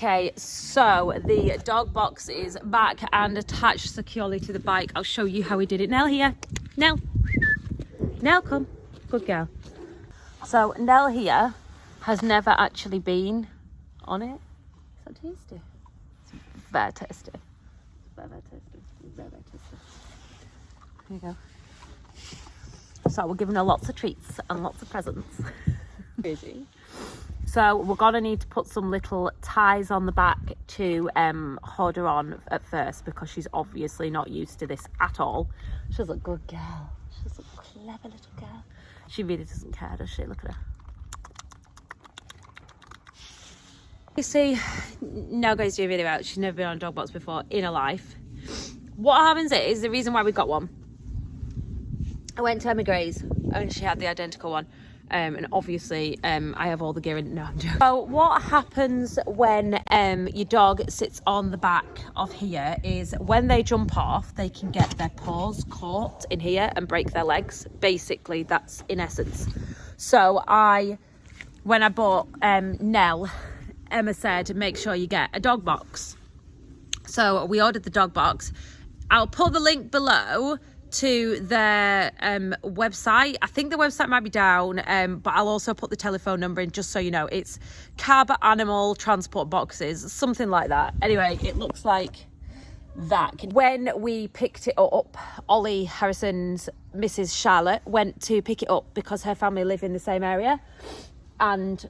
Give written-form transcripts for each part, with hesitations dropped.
Okay, so the dog box is back and attached securely to the bike. I'll show you how we did it. Nell here. Nell. Nell, come. Good girl. So Nell here has never actually been on it. Is that tasty? It's very tasty. It's very, very tasty. It's very, very tasty. There you go. So we're giving her lots of treats and lots of presents. Crazy. So we're gonna need to put some little ties on the back to hold her on at first, because she's obviously not used to this at all. She's a good girl. She's a clever little girl. She really doesn't care, does she? Look at her. You see, Nell goes to do really well. She's never been on a dog box before in her life. What happens is, the reason why we got one, I went to Emma Gray's and she had the identical one. And obviously I have all the gear in. No, I'm joking. So what happens when your dog sits on the back of here is, when they jump off, they can get their paws caught in here and break their legs. Basically, that's in essence. So when I bought Nell, Emma said, make sure you get a dog box. So we ordered the dog box. I'll put the link below to their website. I think the website might be down, but I'll also put the telephone number in, just so you know. It's Cab Animal Transport Boxes, something like that. Anyway, it looks like that. When we picked it up, Ollie Harrison's Mrs. Charlotte went to pick it up because her family live in the same area. And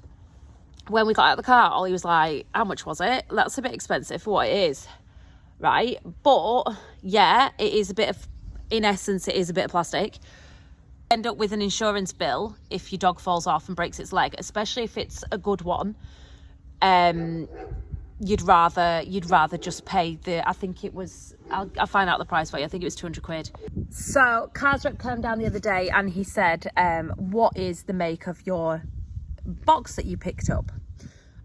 when we got out of the car, Ollie was like, how much was it? That's a bit expensive for what it is, right? But yeah, it is a bit of, in essence, it is a bit of plastic. End up with an insurance bill if your dog falls off and breaks its leg, especially if it's a good one. You'd rather just pay the, I think it was, I'll find out the price for you. I think it was 200 quid. So Cars Rep came down the other day and he said, what is the make of your box that you picked up?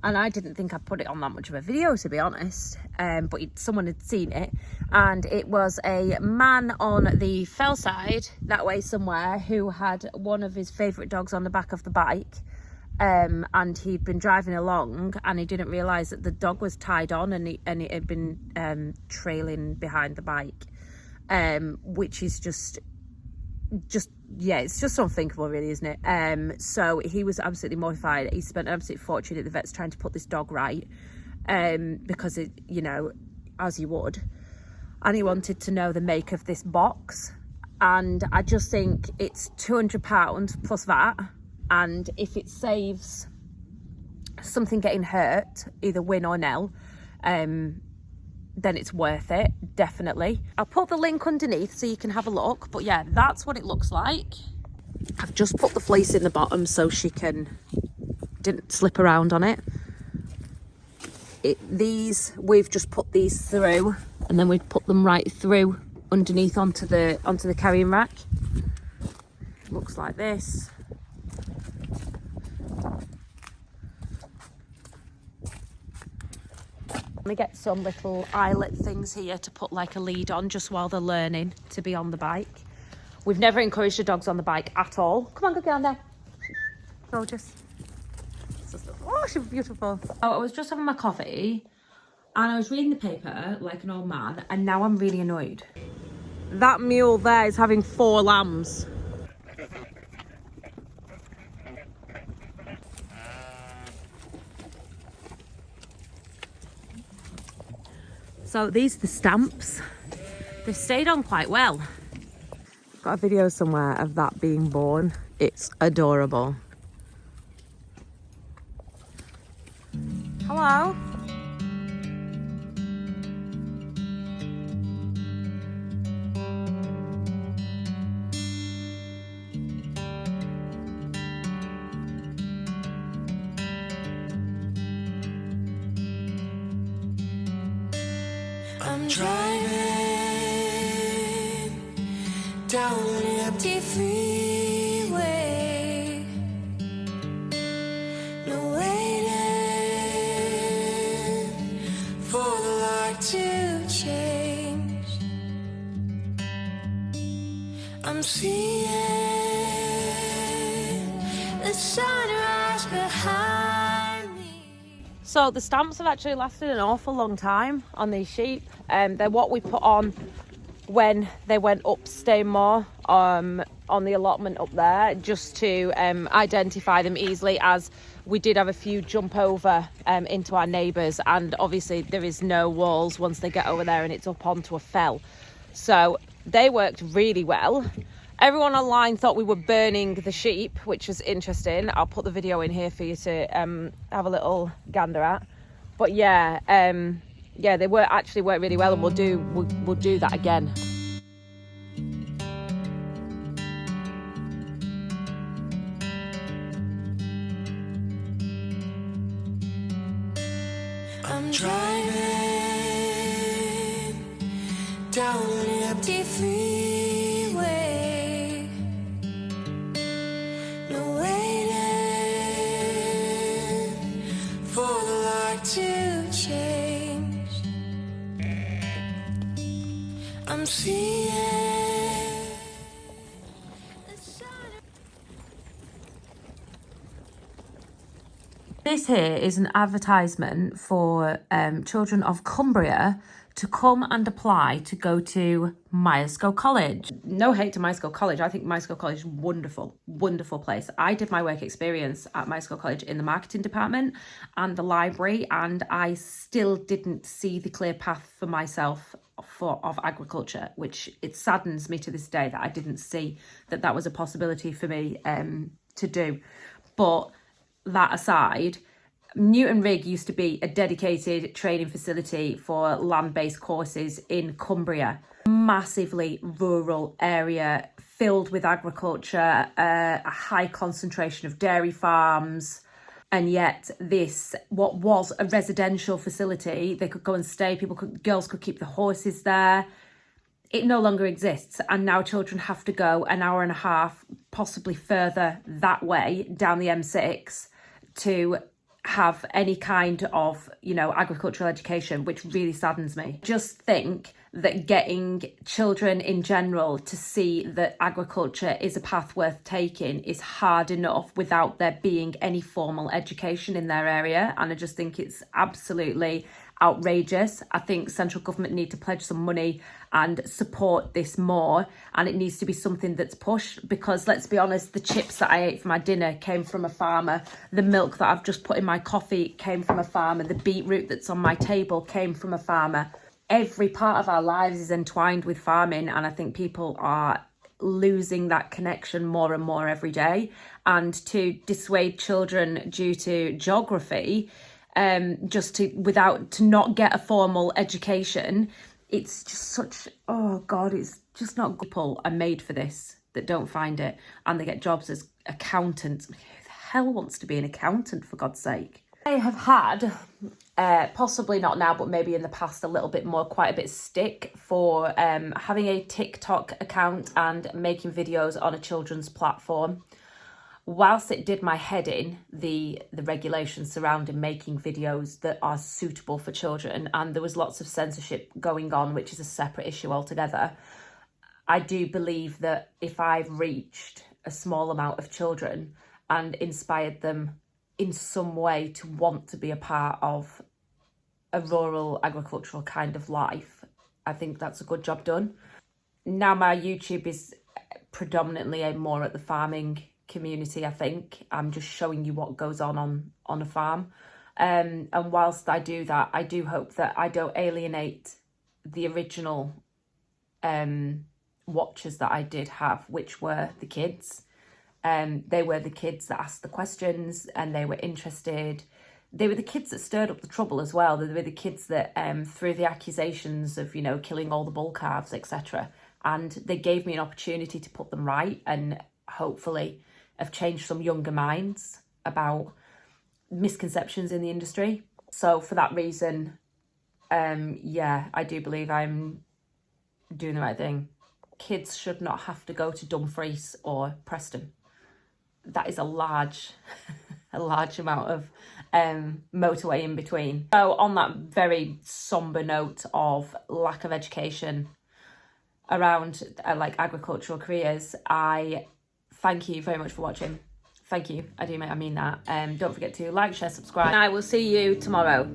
And I didn't think I'd put it on that much of a video, to be honest, but someone had seen it, and it was a man on the fell side that way somewhere who had one of his favourite dogs on the back of the bike, and he'd been driving along and he didn't realise that the dog was tied on, and it had been trailing behind the bike, which is just yeah, it's just unthinkable, really, isn't it? So he was absolutely mortified. He spent an absolute fortune at the vets trying to put this dog right, because it, you know, as you would, and he wanted to know the make of this box. And I just think it's £200 plus VAT, and if it saves something getting hurt, either Win or Nell, then it's worth it, definitely. I'll put the link underneath so you can have a look, but yeah, that's what it looks like. I've just put the fleece in the bottom so she didn't slip around on it. We've just put these through, and then we've put them right through underneath onto the carrying rack. Looks like this. We get some little eyelet things here to put like a lead on, just while they're learning to be on the bike. We've never encouraged the dogs on the bike at all. Come on, go down there. Gorgeous. Oh, she's beautiful. Oh, I was just having my coffee and I was reading the paper like an old man, and now I'm really annoyed. That mule there is having 4 lambs. So these are the stamps. They've stayed on quite well. Got a video somewhere of that being born. It's adorable. Hello. I'm driving down an empty freeway, no waiting for the light to change. I'm seeing the sunrise behind me. So the stamps have actually lasted an awful long time on these sheep. They're what we put on when they went up Stainmore on the allotment up there, just to identify them easily, as we did have a few jump over into our neighbours, and obviously there is no walls once they get over there and it's up onto a fell. So they worked really well. Everyone online thought we were burning the sheep, which was interesting. I'll put the video in here for you to have a little gander at. But yeah, they worked really well, and we'll do that again. I'm driving down an empty freeway. No waiting for the light to change. I'm seeing the sun. This here is an advertisement for children of Cumbria to come and apply to go to Myerscough College. No hate to Myerscough College. I think Myerscough College is wonderful, wonderful place. I did my work experience at Myerscough College in the marketing department and the library, and I still didn't see the clear path for myself of agriculture, which it saddens me to this day that I didn't see that was a possibility for me to do. But that aside, Newton Rig used to be a dedicated training facility for land-based courses in Cumbria. Massively rural area filled with agriculture, a high concentration of dairy farms. And yet this, what was a residential facility, they could go and stay, girls could keep the horses there. It no longer exists, and now children have to go an hour and a half, possibly further that way, down the M6 to have any kind of, agricultural education, which really saddens me. Just think that getting children in general to see that agriculture is a path worth taking is hard enough without there being any formal education in their area. And I just think it's absolutely outrageous. I think central government need to pledge some money and support this more, and it needs to be something that's pushed, because let's be honest, the chips that I ate for my dinner came from a farmer, the milk that I've just put in my coffee came from a farmer, the beetroot that's on my table came from a farmer. Every part of our lives is entwined with farming, and I think people are losing that connection more and more every day. And to dissuade children due to geography, to not get a formal education, it's just such, it's just not good. People are made for this that don't find it, and they get jobs as accountants. Who the hell wants to be an accountant, for God's sake? I have had, possibly not now, but maybe in the past a little bit more, quite a bit of stick for having a TikTok account and making videos on a children's platform. Whilst it did my head in, the regulations surrounding making videos that are suitable for children, and there was lots of censorship going on, which is a separate issue altogether, I do believe that if I've reached a small amount of children and inspired them in some way to want to be a part of a rural agricultural kind of life, I think that's a good job done. Now my YouTube is predominantly aimed more at the farming community. I think I'm just showing you what goes on a farm, and whilst I do that, I do hope that I don't alienate the original watchers that I did have, which were the kids. They were the kids that asked the questions, and they were interested. They were the kids that stirred up the trouble as well. They were the kids that threw the accusations of killing all the bull calves, etc., and they gave me an opportunity to put them right, and hopefully have changed some younger minds about misconceptions in the industry. So for that reason, I do believe I'm doing the right thing. Kids should not have to go to Dumfries or Preston. That is a large amount of motorway in between. So on that very somber note of lack of education around agricultural careers, I thank you very much for watching. Thank you. I do, mate. I mean that. Don't forget to like, share, subscribe. And I will see you tomorrow.